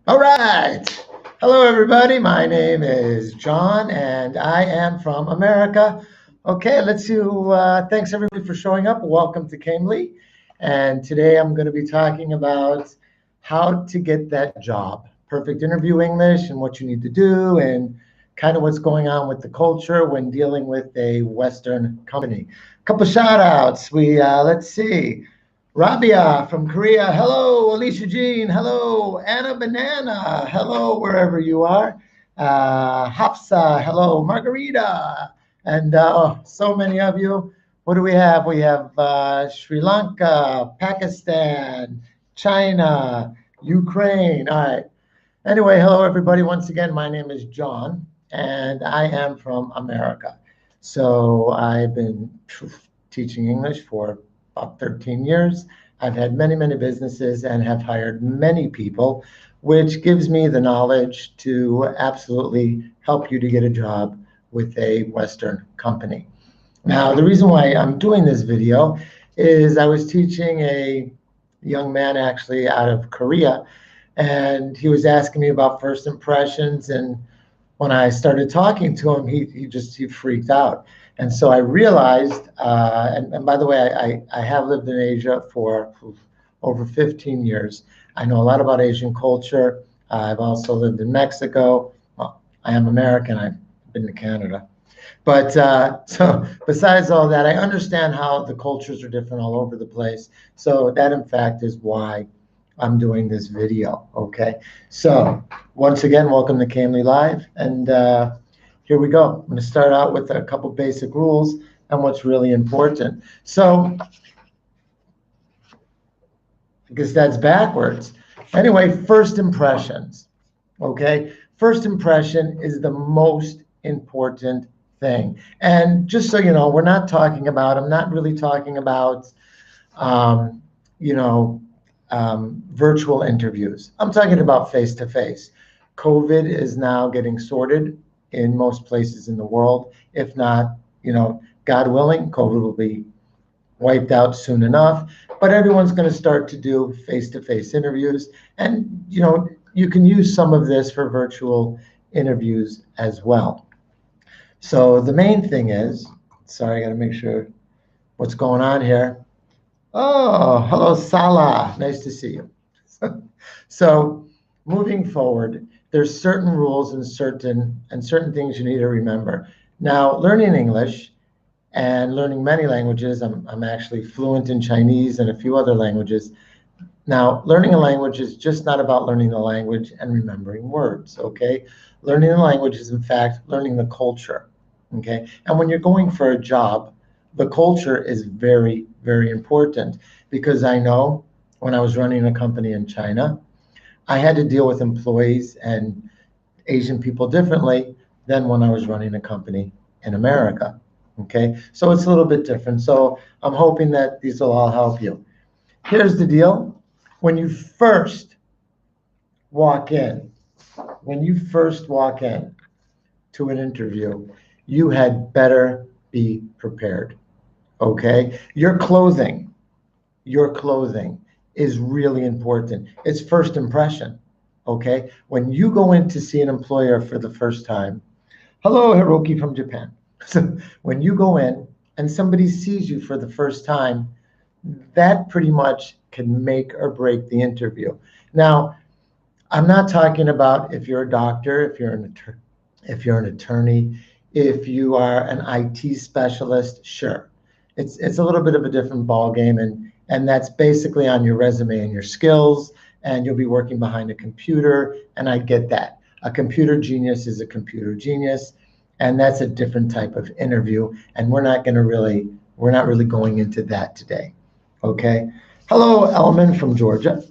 All right. Hello, everybody. My name is John, and I am from America. Okay, let's do. Thanks, everybody, for showing up. Welcome to Cambly. And today I'm going to be talking about how to get that job. Perfect interview English and what you need to do, and kind of what's going on with the culture when dealing with a Western company. A couple shout outs. Let's see. Rabia from Korea, hello. Alicia Jean, hello. Anna Banana, hello, wherever you are. Hafsa, hello. Margarita, and so many of you. What do we have? We have Sri Lanka, Pakistan, China, Ukraine. All right. Anyway, hello, everybody. Once again, my name is John, and I am from America. So I've been teaching English for about 13 years. I've had many, many businesses and have hired many people, which gives me the knowledge to absolutely help you to get a job with a Western company. Now, the reason why I'm doing this video is I was teaching a young man actually out of Korea, and he was asking me about first impressions. And when I started talking to him, he freaked out. And so I realized, and by the way, I have lived in Asia for over 15 years. I know a lot about Asian culture. I've also lived in Mexico. Well, I am American. I've been to Canada. But so besides all that, I understand how the cultures are different all over the place. So that, in fact, is why I'm doing this video, okay? So once again, welcome to Cambly Live, and here we go. I'm going to start out with a couple basic rules and what's really important. So I guess that's backwards. Anyway, first impressions, okay? First impression is the most important thing. And just so you know, I'm not really talking about, virtual interviews. I'm talking about face-to-face. COVID is now getting sorted in most places in the world. If not, God willing, COVID will be wiped out soon enough. But everyone's going to start to do face-to-face interviews. And, you can use some of this for virtual interviews as well. So the main thing is, sorry, I got to make sure what's going on here. Oh, hello, Salah. Nice to see you. So moving forward, there's certain rules and certain things you need to remember. Now, learning English and learning many languages, I'm actually fluent in Chinese and a few other languages. Now, learning a language is just not about learning the language and remembering words, okay? Learning the language is, in fact, learning the culture, okay? And when you're going for a job, the culture is very, very important, because I know when I was running a company in China, I had to deal with employees and Asian people differently than when I was running a company in America, okay? So it's a little bit different. So I'm hoping that these will all help you. Here's the deal. When you first walk in to an interview, you had better be prepared. Okay, your clothing is really important. It's first impression. Okay, when you go in to see an employer for the first time, hello, Hiroki from Japan. So when you go in and somebody sees you for the first time, that pretty much can make or break the interview. Now, I'm not talking about if you're a doctor, if you're an attorney, if you are an IT specialist, sure. It's a little bit of a different ball game, and that's basically on your resume and your skills, and you'll be working behind a computer, and I get that. A computer genius is a computer genius, and that's a different type of interview, and we're not really going into that today. Okay? Hello, Elman from Georgia.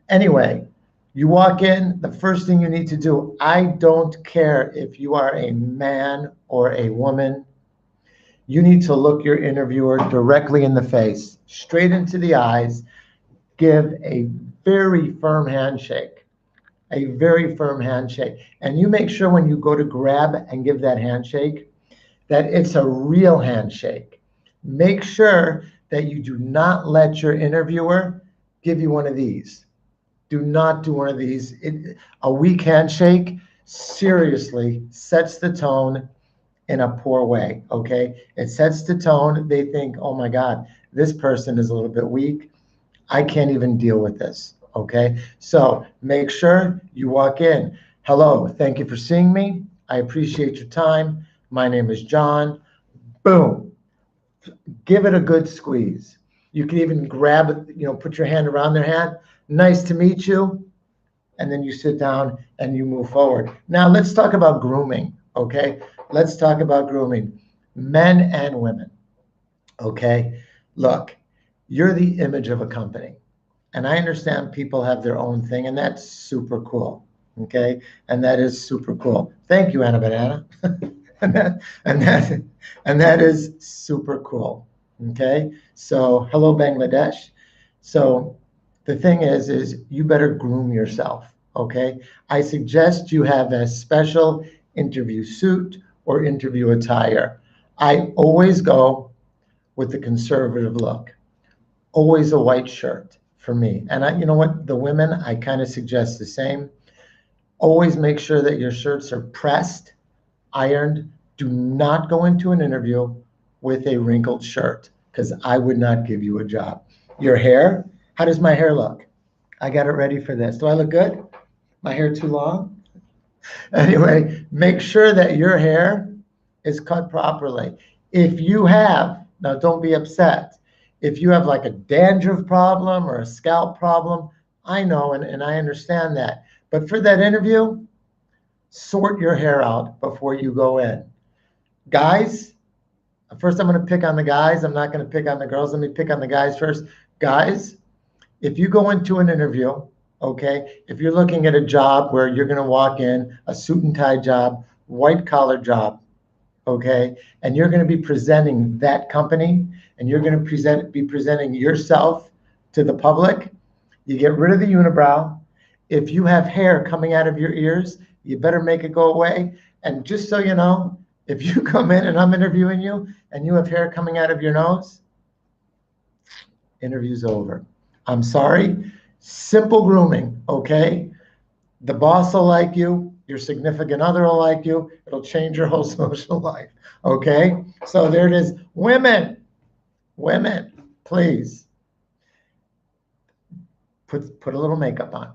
Anyway, you walk in, the first thing you need to do, I don't care if you are a man or a woman, you need to look your interviewer directly in the face, straight into the eyes, give a very firm handshake, And you make sure when you go to grab and give that handshake, that it's a real handshake. Make sure that you do not let your interviewer give you one of these. Do not do one of these. A weak handshake seriously sets the tone in a poor way, okay? It sets the tone. They think, oh my God, this person is a little bit weak. I can't even deal with this, okay? So make sure you walk in. Hello, thank you for seeing me. I appreciate your time. My name is John. Boom. Give it a good squeeze. You can even grab it, put your hand around their hand. Nice to meet you. And then you sit down and you move forward. Now let's talk about grooming, okay? Let's talk about grooming, men and women, okay? Look, you're the image of a company. And I understand people have their own thing, and that's super cool, okay? And that is super cool. Thank you, Anna Banana. and that and that and that is super cool, okay? So hello, Bangladesh. So the thing is you better groom yourself, okay? I suggest you have a special interview suit or interview attire. I always go with the conservative look, always a white shirt for me. And you know what? The women, I kind of suggest the same. Always make sure that your shirts are pressed, ironed. Do not go into an interview with a wrinkled shirt because I would not give you a job. Your hair, how does my hair look? I got it ready for this. Do I look good? My hair too long? Anyway, make sure that your hair is cut properly. If you have, now don't be upset. If you have like a dandruff problem or a scalp problem, I know and I understand that. But for that interview, sort your hair out before you go in. Guys, first I'm going to pick on the guys. I'm not going to pick on the girls. Let me pick on the guys first. Guys, if you go into an interview, okay, if you're looking at a job where you're going to walk in, a suit and tie job, white collar job, okay, and you're going to be presenting that company and you're going to be presenting yourself to the public, you get rid of the unibrow. If you have hair coming out of your ears, you better make it go away. And just so you know, if you come in and I'm interviewing you and you have hair coming out of your nose, interview's over. I'm sorry. Simple grooming, okay? The boss will like you. Your significant other will like you. It'll change your whole social life, okay? So there it is. Women, please put a little makeup on.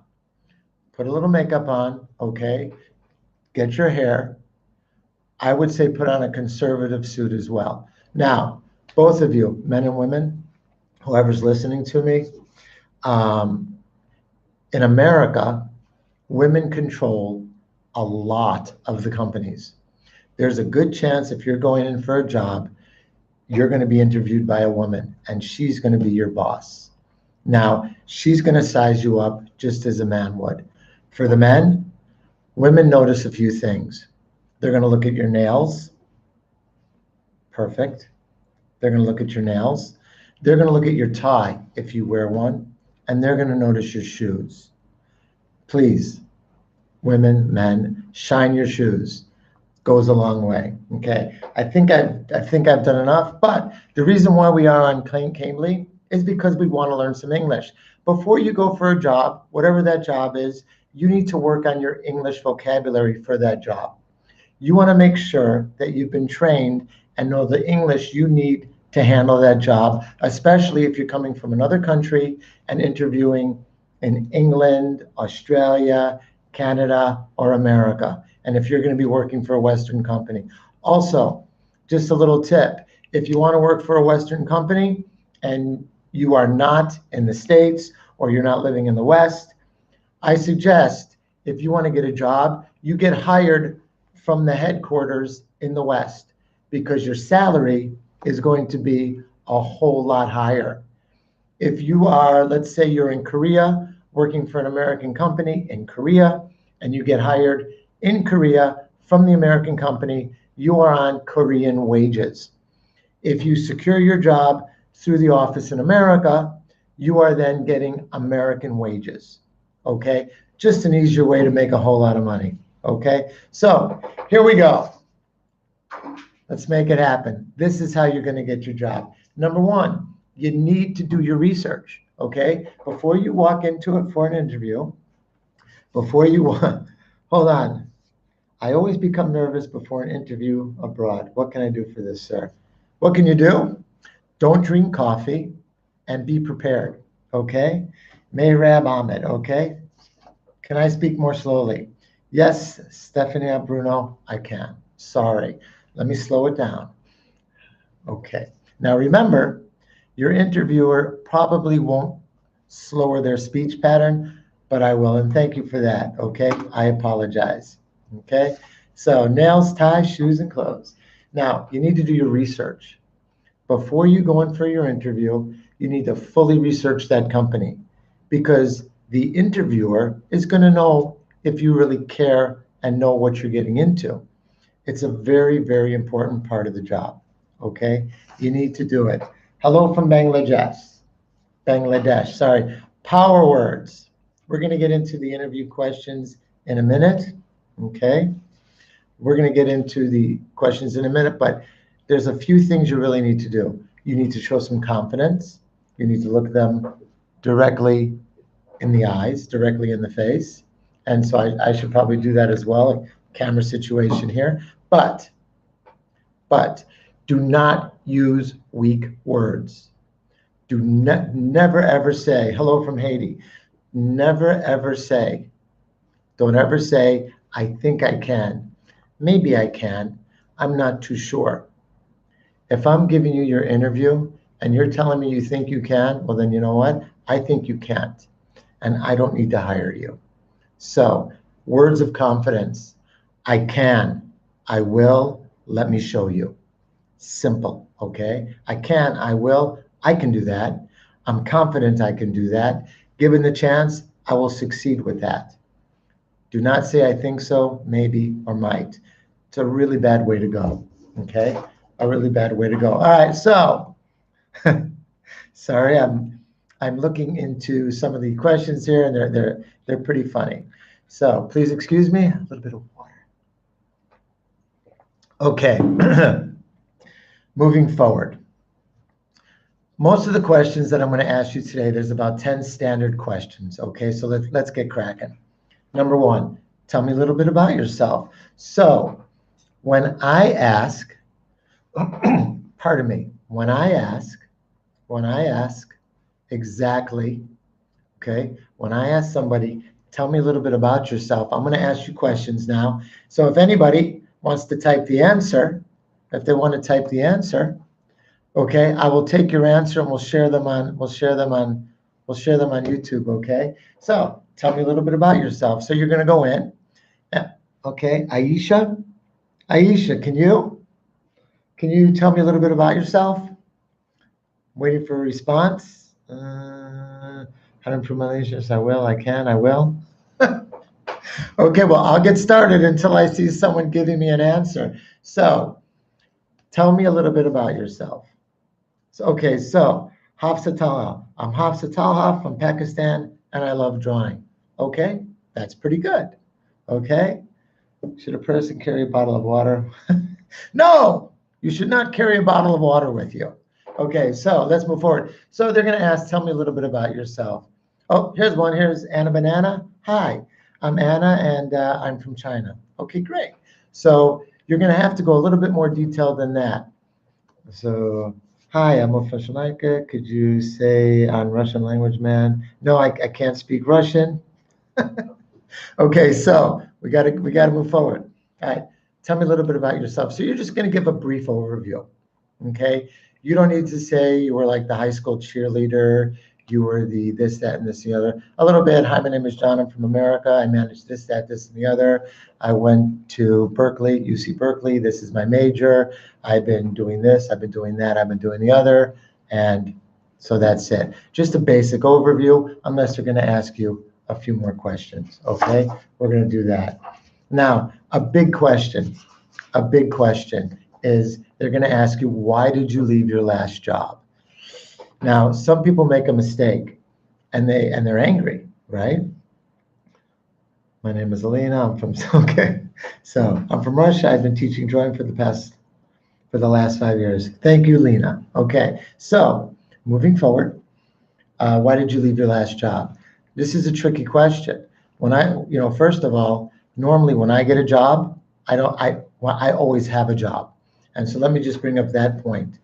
Put a little makeup on, okay? Get your hair. I would say put on a conservative suit as well. Now, both of you, men and women, whoever's listening to me, in America, women control a lot of the companies. There's a good chance if you're going in for a job, you're going to be interviewed by a woman and she's going to be your boss. Now, she's going to size you up just as a man would. For the men, women notice a few things. They're going to look at your nails. Perfect. They're going to look at your nails. They're going to look at your tie if you wear one, and they're going to notice your shoes. Please, women, men, shine your shoes. Goes a long way. Okay. I think I've done enough, but the reason why we are on Cambly is because we want to learn some English. Before you go for a job, whatever that job is, you need to work on your English vocabulary for that job. You want to make sure that you've been trained and know the English you need to handle that job, especially if you're coming from another country and interviewing in England, Australia, Canada, or America. And if you're going to be working for a Western company. Also, just a little tip, if you want to work for a Western company and you are not in the States or you're not living in the West, I suggest if you want to get a job, you get hired from the headquarters in the West because your salary is going to be a whole lot higher. If you are, let's say you're in Korea, working for an American company in Korea, and you get hired in Korea from the American company, you are on Korean wages. If you secure your job through the office in America, you are then getting American wages, okay? Just an easier way to make a whole lot of money, okay? So here we go. Let's make it happen. This is how you're going to get your job. Number one, you need to do your research, okay? Before you walk into it for an interview, before you walk, hold on. I always become nervous before an interview abroad. What can I do for this, sir? What can you do? Don't drink coffee and be prepared, okay? Mehrab Ahmed, okay? Can I speak more slowly? Yes, Stephanie Bruno, I can. Sorry. Let me slow it down. Okay. Now remember, your interviewer probably won't slower their speech pattern, but I will, and thank you for that, okay? I apologize, okay? So nails, ties, shoes, and clothes. Now, you need to do your research. Before you go in for your interview, you need to fully research that company because the interviewer is going to know if you really care and know what you're getting into. It's a very, very important part of the job, okay? You need to do it. Hello from Bangladesh, sorry. Power words. We're going to get into the interview questions in a minute, okay? We're going to get into the questions in a minute, but there's a few things you really need to do. You need to show some confidence. You need to look them directly in the eyes, directly in the face. And so I should probably do that as well, camera situation here. But do not use weak words. Do never ever say, hello from Haiti. Never ever say, don't ever say, I think I can. Maybe I can. I'm not too sure. If I'm giving you your interview and you're telling me you think you can, well, then you know what? I think you can't. And I don't need to hire you. So, words of confidence. I can. I will. Let me show you. Simple, okay? I can. I will. I can do that. I'm confident I can do that. Given the chance, I will succeed with that. Do not say I think so, maybe, or might. It's a really bad way to go, okay? A really bad way to go. All right, so sorry, I'm looking into some of the questions here, and they're pretty funny. So please excuse me. A little bit of water. Okay, moving forward. Most of the questions that I'm going to ask you today, there's about 10 standard questions. Okay, so let's get cracking. Number one, tell me a little bit about yourself. So when I ask, pardon me, when I ask exactly, okay, when I ask somebody, tell me a little bit about yourself, I'm going to ask you questions now. So if anybody wants to type the answer, if they want to type the answer, okay, I will take your answer and we'll share them on YouTube, okay? So tell me a little bit about yourself. So you're going to go in. Okay, Aisha, can you tell me a little bit about yourself? Waiting for a response. How to improve my English? I will, I can, I will. Okay, well, I'll get started until I see someone giving me an answer. So tell me a little bit about yourself. So, okay, so Hafsa Talha. I'm Hafsa Talha from Pakistan, and I love drawing. Okay, that's pretty good. Okay, should a person carry a bottle of water? No, you should not carry a bottle of water with you. Okay, so let's move forward. So they're going to ask, tell me a little bit about yourself. Oh, here's one. Here's Anna Banana. Hi, I'm Anna, and I'm from China. Okay, great. So you're going to have to go a little bit more detailed than that. So, hi, I'm Ofashalaika. Could you say I'm Russian language man? No, I can't speak Russian. Okay, so we got to move forward. All right, tell me a little bit about yourself. So you're just going to give a brief overview. Okay, you don't need to say you were like the high school cheerleader, you were the this, that, and this, the other. A little bit. Hi, my name is John. I'm from America. I manage this, that, this, and the other. I went to Berkeley, UC Berkeley. This is my major. I've been doing this. I've been doing that. I've been doing the other. And so that's it. Just a basic overview, unless they're going to ask you a few more questions. Okay, we're going to do that. Now, a big question is they're going to ask you, why did you leave your last job? Now, some people make a mistake and they're angry, right? My name is Alina. I'm from I'm from Russia. I've been teaching drawing for the last 5 years. Thank you, Lena. Okay, so moving forward, Why did you leave your last job? This is a tricky question. First of all, normally when I get a job, I always have a job. And so let me just bring up that point.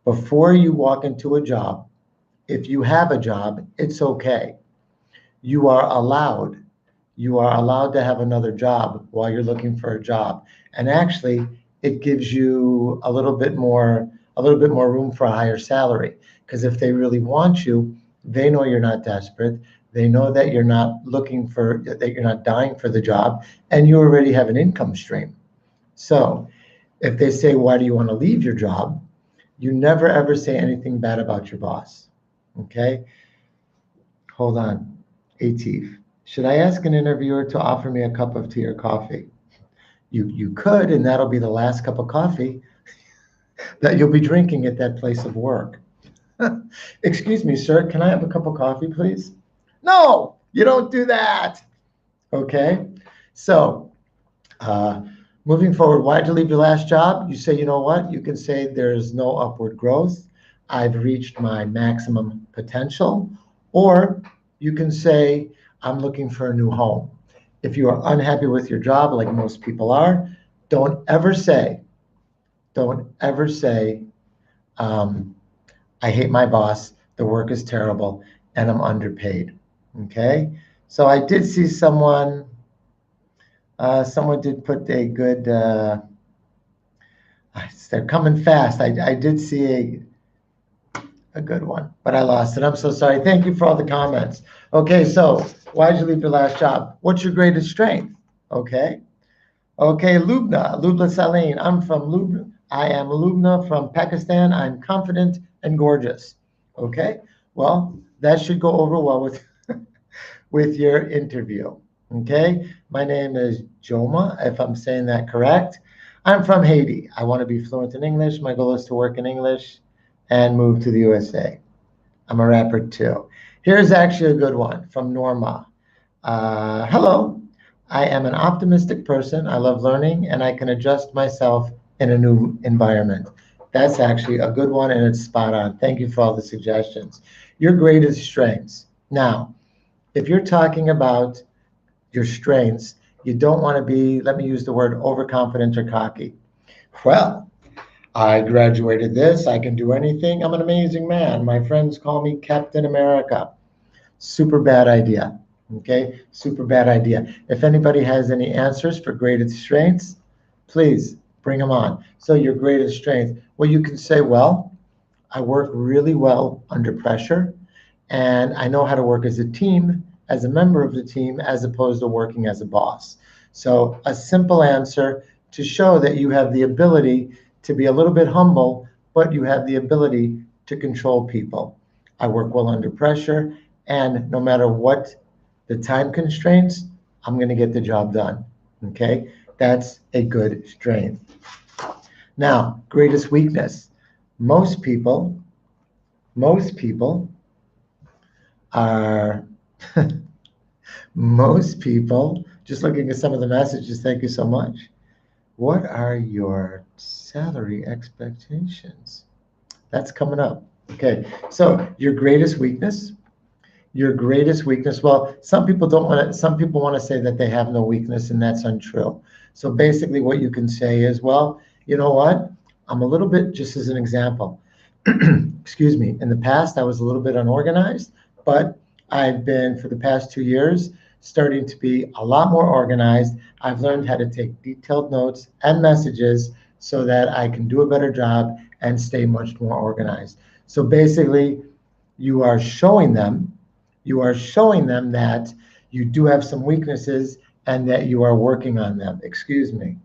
Before you walk into a job, if you have a job, it's okay. You are allowed. You are allowed to have another job while you're looking for a job. And actually, it gives you a little bit more room for a higher salary. Because if they really want you, they know you're not desperate. They know that that you're not dying for the job, and you already have an income stream. So if they say, why do you want to leave your job? You never ever say anything bad about your boss. Okay? Hold on. Atif. Should I ask an interviewer to offer me a cup of tea or coffee? You could, and that'll be the last cup of coffee that you'll be drinking at that place of work. Excuse me, sir, can I have a cup of coffee, please? No, you don't do that. Okay? So, moving forward, why'd you leave your last job? You say, you know what? You can say there's no upward growth. I've reached my maximum potential. Or you can say, I'm looking for a new home. If you are unhappy with your job, like most people are, don't ever say, I hate my boss, the work is terrible, and I'm underpaid. Okay? So I did see someone did put a good, they're coming fast. I did see a good one, but I lost it. I'm so sorry. Thank you for all the comments. Okay, so why'd you leave your last job? What's your greatest strength? Okay. Okay, Lubna Saline. I am Lubna from Pakistan. I'm confident and gorgeous. Okay. Well, that should go over well with with your interview. Okay. My name is Joma, if I'm saying that correct. I'm from Haiti. I want to be fluent in English. My goal is to work in English and move to the USA. I'm a rapper too. Here's actually a good one from Norma. Hello. I am an optimistic person. I love learning and I can adjust myself in a new environment. That's actually a good one and it's spot on. Thank you for all the suggestions. Your greatest strengths. Now, if you're talking about your strengths, you don't want to be, let me use the word overconfident or cocky. Well, I graduated this, I can do anything, I'm an amazing man. My friends call me Captain America. Super bad idea. Okay, super bad idea. If anybody has any answers for greatest strengths, please bring them on. So your greatest strength, well, you can say, well, I work really well under pressure, and I know how to work as a team, as a member of the team, as opposed to working as a boss. So a simple answer to show that you have the ability to be a little bit humble, but you have the ability to control people. I work well under pressure, and no matter what the time constraints, I'm going to get the job done. Okay, that's a good strength. Now, greatest weakness. Most people are, most people, just looking at some of the messages, thank you so much. What are your salary expectations? That's coming up. Okay, so your greatest weakness. Well, some people want to say that they have no weakness, and that's untrue. So basically what you can say is, well, you know what? I'm a little bit, just as an example, excuse me, in the past, I was a little bit unorganized, but I've been, for the past 2 years, starting to be a lot more organized. I've learned how to take detailed notes and messages so that I can do a better job and stay much more organized. So basically, you are showing them that you do have some weaknesses and that you are working on them. Excuse me.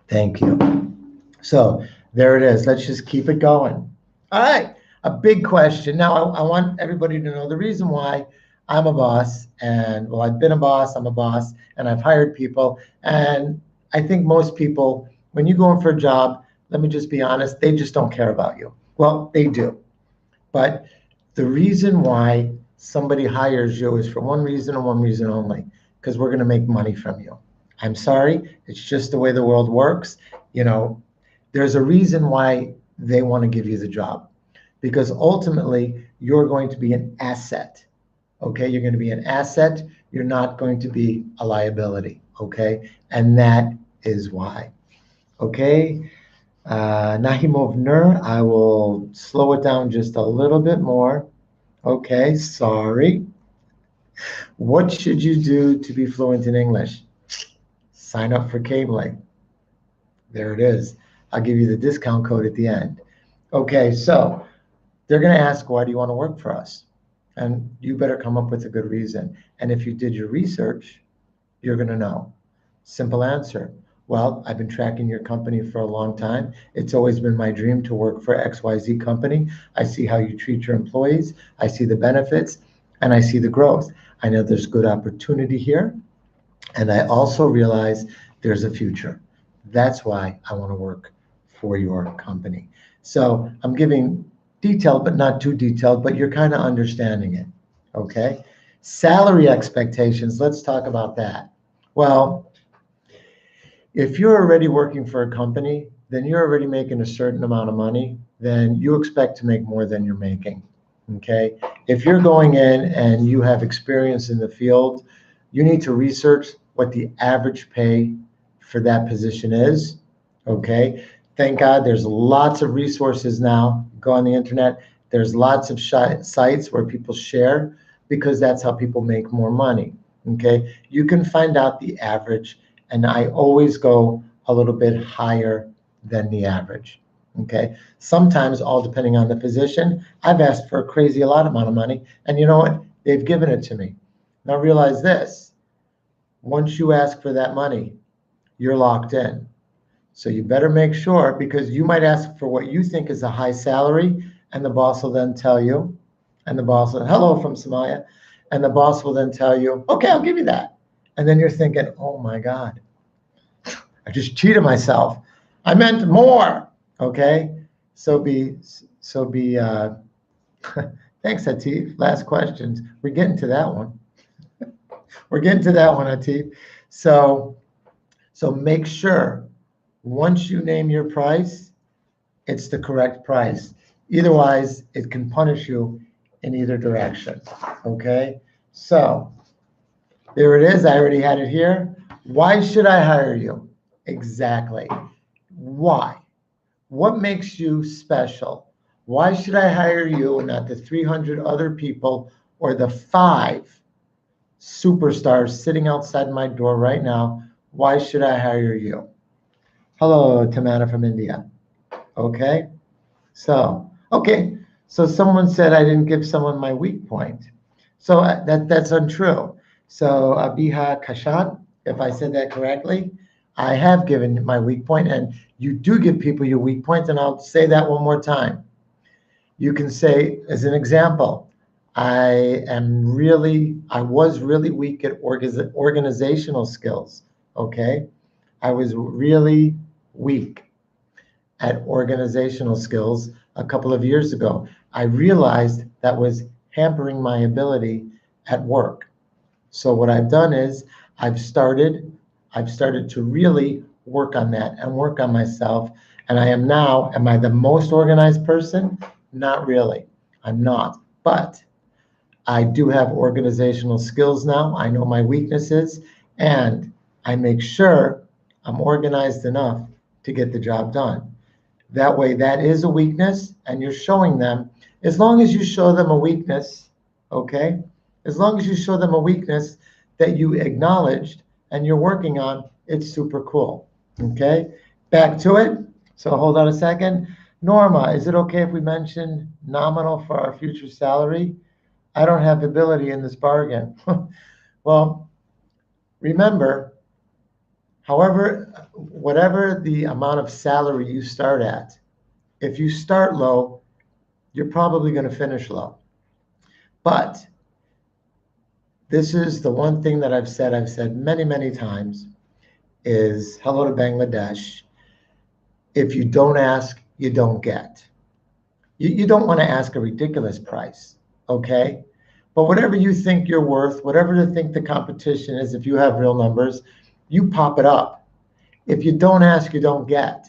Thank you. So there it is. Let's just keep it going. All right. A big question. Now, I want everybody to know the reason why I'm a boss, and well, I've been a boss, I'm a boss, and I've hired people. And I think most people, when you go in for a job, let me just be honest, they just don't care about you. Well, they do. But the reason why somebody hires you is for one reason and one reason only, because we're going to make money from you. I'm sorry, it's just the way the world works. You know, there's a reason why they want to give you the job, because ultimately you're going to be an asset. Okay, you're going to be an asset. You're not going to be a liability. Okay, and that is why. Okay, Nahimov Nur, I will slow it down just a little bit more. Okay, sorry. What should you do to be fluent in English? Sign up for Cambly. There it is. I'll give you the discount code at the end. Okay, so they're going to ask, why do you want to work for us? And you better come up with a good reason. And if you did your research, you're going to know. Simple answer. Well, I've been tracking your company for a long time. It's always been my dream to work for XYZ company. I see how you treat your employees. I see the benefits and I see the growth. I know there's good opportunity here. And I also realize there's a future. That's why I want to work for your company. So I'm giving detailed, but not too detailed, but you're kind of understanding it. Okay. Salary expectations. Let's talk about that. Well, if you're already working for a company, then you're already making a certain amount of money, then you expect to make more than you're making. Okay. If you're going in and you have experience in the field, you need to research what the average pay for that position is. Okay. Thank God there's lots of resources now. Go on the internet. There's lots of sites where people share because that's how people make more money. Okay. You can find out the average, and I always go a little bit higher than the average. Okay. Sometimes, all depending on the position, I've asked for a crazy lot amount of money, and you know what? They've given it to me. Now realize this. Once you ask for that money, you're locked in. So you better make sure, because you might ask for what you think is a high salary, and the boss will then tell you, and the boss will, hello from Somalia, and the boss will then tell you, okay, I'll give you that. And then you're thinking, oh my God, I just cheated myself. I meant more. Okay. So be thanks, Atif. Last questions. We're getting to that one. We're getting to that one, Atif. So make sure once you name your price, it's the correct price. Otherwise, it can punish you in either direction. Okay. So there it is. I already had it here. Why should I hire you? Exactly. Why? What makes you special? Why should I hire you and not the 300 other people or the 5 superstars sitting outside my door right now? Why should I hire you? Hello, Tamana from India. Okay. So someone said I didn't give someone my weak point. So that's untrue. So Abiha Kashat, if I said that correctly, I have given my weak point, and you do give people your weak point, and I'll say that one more time. You can say, as an example, I was really weak at organizational skills. Okay. I was really weak at organizational skills a couple of years ago. I realized that was hampering my ability at work. So what I've done is I've started to really work on that and work on myself. And am I the most organized person? Not really. I'm not. But I do have organizational skills now. I know my weaknesses, and I make sure I'm organized enough to get the job done. That way, that is a weakness, and you're showing them. As long as you show them a weakness, okay? As long as you show them a weakness that you acknowledged and you're working on, it's super cool, okay? Back to it. So hold on a second. Norma, is it okay if we mention nominal for our future salary? I don't have ability in this bargain. Well, remember, whatever the amount of salary you start at, if you start low, you're probably going to finish low. But this is the one thing that I've said many, many times, is hello to Bangladesh. If you don't ask, you don't get. You don't want to ask a ridiculous price, okay? But whatever you think you're worth, whatever you think the competition is, if you have real numbers, you pop it up. If you don't ask, you don't get.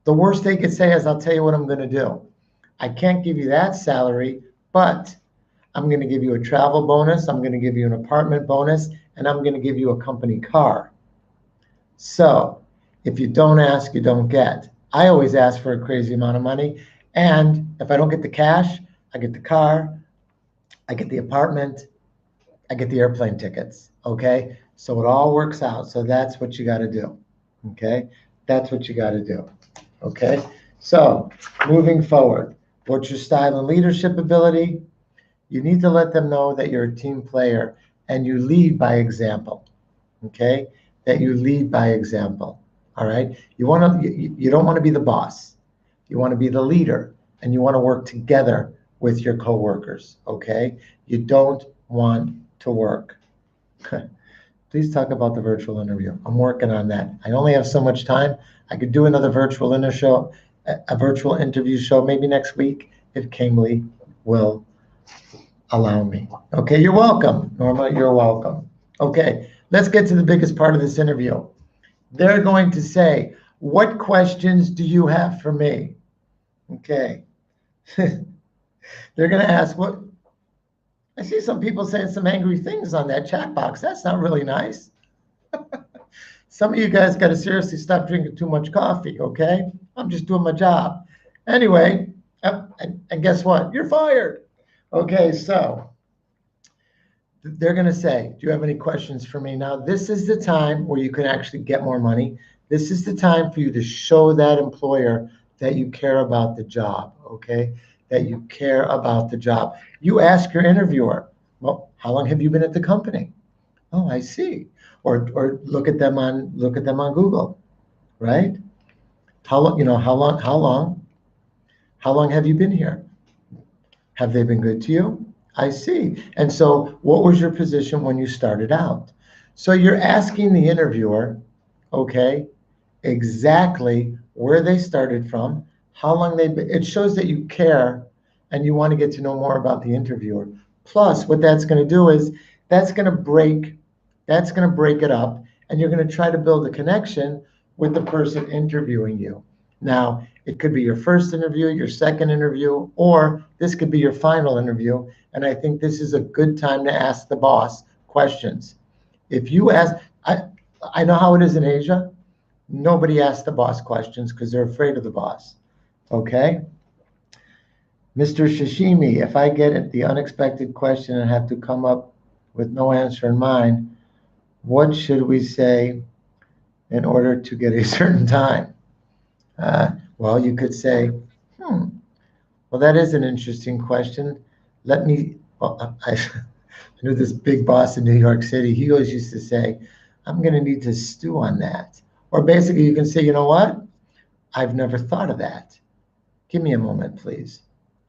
The worst they could say is, I'll tell you what I'm going to do. I can't give you that salary, but I'm going to give you a travel bonus, I'm going to give you an apartment bonus, and I'm going to give you a company car. So if you don't ask, you don't get. I always ask for a crazy amount of money. And if I don't get the cash, I get the car, I get the apartment, I get the airplane tickets. Okay. So it all works out. So that's what you got to do. Okay. That's what you got to do. Okay. So moving forward, what's your style and leadership ability? You need to let them know that you're a team player and you lead by example. Okay. That you lead by example. All right. You don't want to be the boss. You want to be the leader and you want to work together with your coworkers. Okay. You don't want to work. Please talk about the virtual interview. I'm working on that. I only have so much time. I could do another virtual a virtual interview show maybe next week if Cambly will allow me. Okay, you're welcome. Norma, you're welcome. Okay, let's get to the biggest part of this interview. They're going to say, what questions do you have for me? Okay. They're going to ask what. I see some people saying some angry things on that chat box. That's not really nice. Some of you guys got to seriously stop drinking too much coffee, okay? I'm just doing my job. Anyway, and guess what? You're fired. Okay, so they're going to say, do you have any questions for me? Now, this is the time where you can actually get more money. This is the time for you to show that employer that you care about the job, okay? That you care about the job. You ask your interviewer, well, how long have you been at the company? Oh, I see. Or look at them on Google, right? How long have you been here? Have they been good to you? I see. And so what was your position when you started out? So you're asking the interviewer, okay, exactly where they started from, how long they've been. It shows that you care and you want to get to know more about the interviewer. Plus, what that's going to do is that's going to break it up, and you're going to try to build a connection with the person interviewing you. Now, it could be your first interview, your second interview, or this could be your final interview. And I think this is a good time to ask the boss questions. If you ask, I know how it is in Asia. Nobody asks the boss questions because they're afraid of the boss. Okay? Mr. Shishimi, if I get the unexpected question and have to come up with no answer in mind, what should we say in order to get a certain time? Well, you could say, well, that is an interesting question. I knew this big boss in New York City. He always used to say, I'm going to need to stew on that. Or basically, you can say, you know what? I've never thought of that. Give me a moment, please.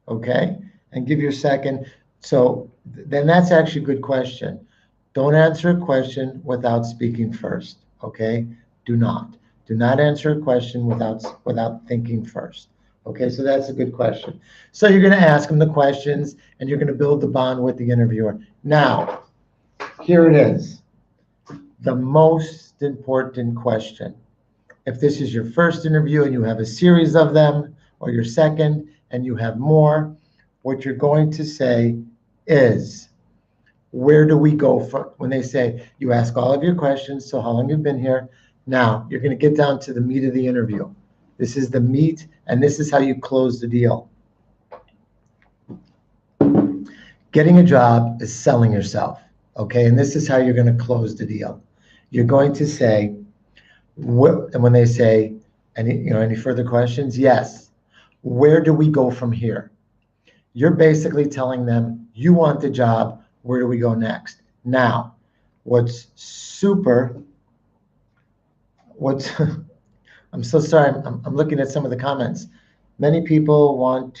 Okay? And give your second. So then that's actually a good question. Don't answer a question without speaking first. Okay? Do not answer a question without thinking first. Okay, so that's a good question. So you're going to ask them the questions and you're going to build the bond with the interviewer. Now, here it is. The most important question. If this is your first interview and you have a series of them, or your second and you have more, what you're going to say is, where do we go from? When they say, you ask all of your questions, so how long you've been here. Now, you're going to get down to the meat of the interview. This is the meat, and this is how you close the deal. Getting a job is selling yourself, okay? And this is how you're going to close the deal. You're going to say, and when they say, any further questions? Yes. Where do we go from here? You're basically telling them, you want the job, where do we go next? Now, I'm so sorry, I'm looking at some of the comments. Many people want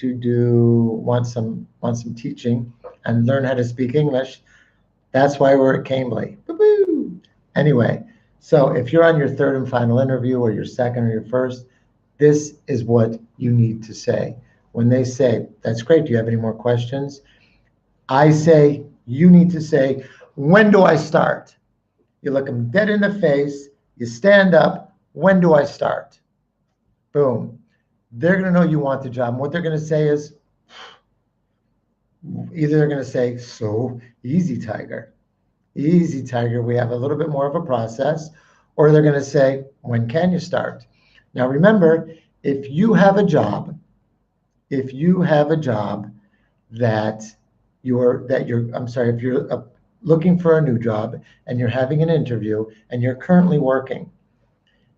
some teaching and learn how to speak English. That's why we're at Cambly. Woo-hoo! Anyway, so if you're on your third and final interview or your second or your first, this is what you need to say. When they say, that's great, do you have any more questions? I say, you need to say, when do I start? You look them dead in the face, you stand up, when do I start? Boom. They're going to know you want the job. And what they're going to say is, Either they're going to say, so easy, Tiger. Easy, Tiger. We have a little bit more of a process. Or they're going to say, when can you start? Now, remember, if you have a job, if if you're looking for a new job and you're having an interview and you're currently working,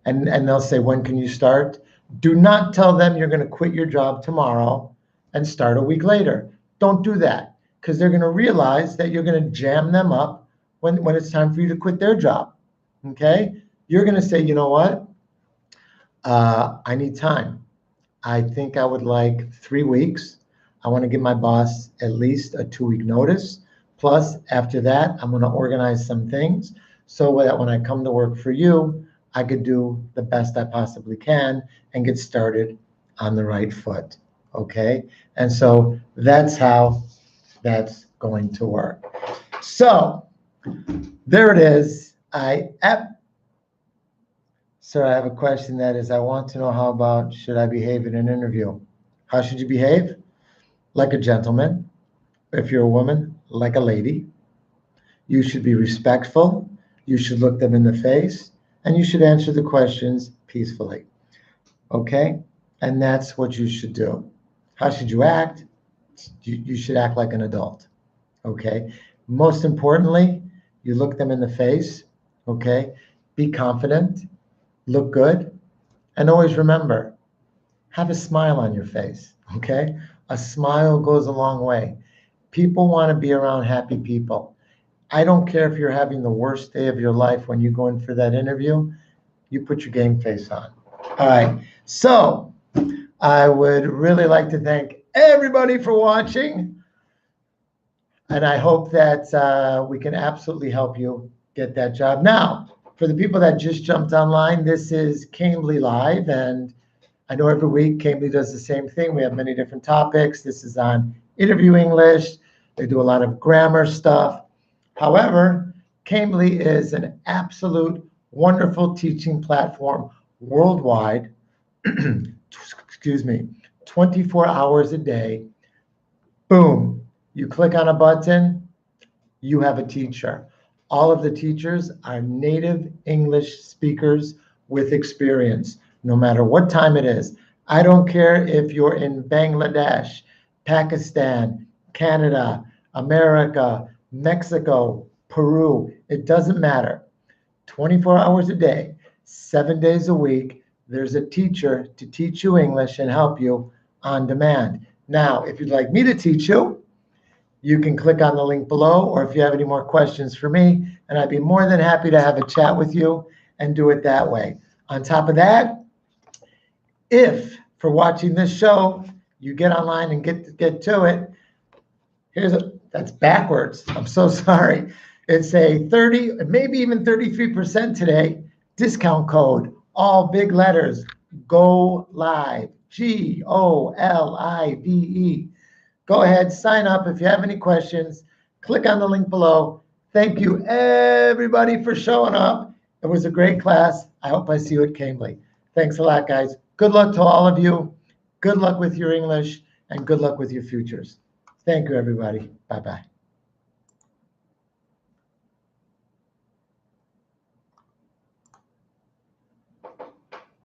and they'll say, when can you start? Do not tell them you're going to quit your job tomorrow and start a week later. Don't do that, because they're going to realize that you're going to jam them up when it's time for you to quit their job. Okay? You're going to say, you know what? I need time. I think I would like 3 weeks. I want to give my boss at least a 2-week notice. Plus, after that, I'm going to organize some things so that when I come to work for you, I could do the best I possibly can and get started on the right foot. Okay? And so that's how that's going to work. So there it is. Sir, I have a question that is, I want to know how about should I behave in an interview? How should you behave? Like a gentleman. If you're a woman, like a lady. You should be respectful. You should look them in the face, and you should answer the questions peacefully. Okay? And that's what you should do. How should you act? You should act like an adult. Okay? Most importantly, you look them in the face. Okay? Be confident. Look good, and always remember, have a smile on your face, okay? A smile goes a long way. People want to be around happy people. I don't care if you're having the worst day of your life when you go in for that interview, you put your game face on. All right, so I would really like to thank everybody for watching, and I hope that we can absolutely help you get that job. Now, for the people that just jumped online, this is Cambly Live, and I know every week Cambly does the same thing. We have many different topics. This is on interview English. They do a lot of grammar stuff. However, Cambly is an absolute wonderful teaching platform worldwide. Excuse me, 24 hours a day. Boom. You click on a button, you have a teacher. All of the teachers are native English speakers with experience, no matter what time it is. I don't care if you're in Bangladesh, Pakistan, Canada, America, Mexico, Peru. It doesn't matter. 24 hours a day, 7 days a week, there's a teacher to teach you English and help you on demand. Now, if you'd like me to teach you, you can click on the link below, or if you have any more questions for me, and I'd be more than happy to have a chat with you and do it that way. On top of that, if for watching this show, you get online and get to it, that's backwards. I'm so sorry. It's a 30, maybe even 33% today discount code, all big letters, GO LIVE, GOLIVE. Go ahead, sign up. If you have any questions, click on the link below. Thank you, everybody, for showing up. It was a great class. I hope I see you at Cambly. Thanks a lot, guys. Good luck to all of you. Good luck with your English, and good luck with your futures. Thank you, everybody. Bye-bye.